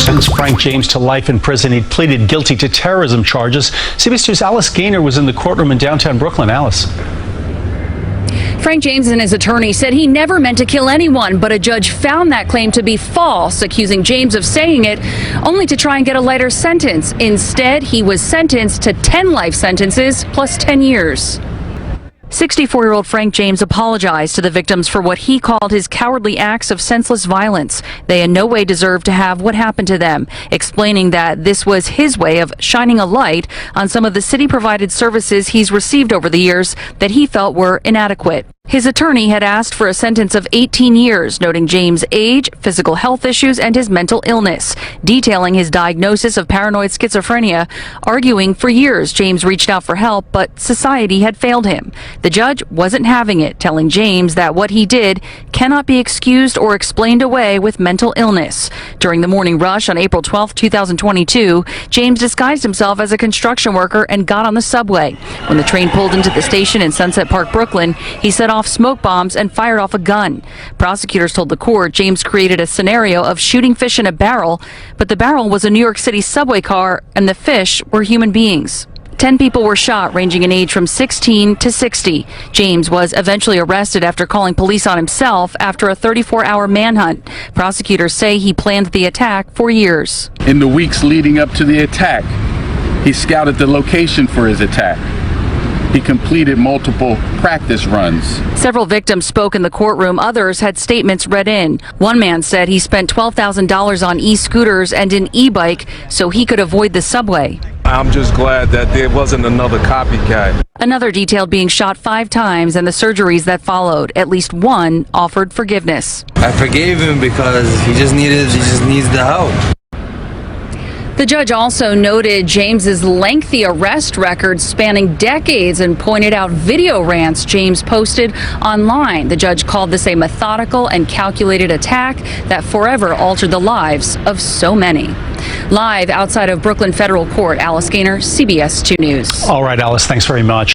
sentenced Frank James to life in prison. He pleaded guilty to terrorism charges. CBS 2's Alice Gaynor was in the courtroom in downtown Brooklyn. Alice. Frank James and his attorney said he never meant to kill anyone, but a judge found that claim to be false, accusing James of saying it only to try and get a lighter sentence. Instead, he was sentenced to 10 life sentences plus 10 years. 64-year-old Frank James apologized to the victims for what he called his cowardly acts of senseless violence. They in no way deserve to have what happened to them, explaining that this was his way of shining a light on some of the city-provided services he's received over the years that he felt were inadequate. His attorney had asked for a sentence of 18 years, noting James' age, physical health issues, and his mental illness, detailing his diagnosis of paranoid schizophrenia, arguing for years James reached out for help, but society had failed him. The judge wasn't having it, telling James that what he did cannot be excused or explained away with mental illness. During the morning rush on April 12, 2022, James disguised himself as a construction worker and got on the subway. When the train pulled into the station in Sunset Park, Brooklyn, he set off smoke bombs and fired off a gun. Prosecutors told the court James created a scenario of shooting fish in a barrel, but the barrel was a New York City subway car and the fish were human beings. 10 people were shot, ranging in age from 16 to 60. James was eventually arrested after calling police on himself after a 34-hour manhunt. Prosecutors say he planned the attack for years. In the weeks leading up to the attack, he scouted the location for his attack. He completed multiple practice runs. Several victims spoke in the courtroom. Others had statements read in. One man said he spent $12,000 on e-scooters and an e-bike so he could avoid the subway. I'm just glad that there wasn't another copycat. Another detailed being shot 5 times and the surgeries that followed. At least one offered forgiveness. I forgave him because he just needs the help. The judge also noted James's lengthy arrest record spanning decades and pointed out video rants James posted online. The judge called this a methodical and calculated attack that forever altered the lives of so many. Live outside of Brooklyn Federal Court, Alice Gaynor, CBS 2 News. All right, Alice, thanks very much.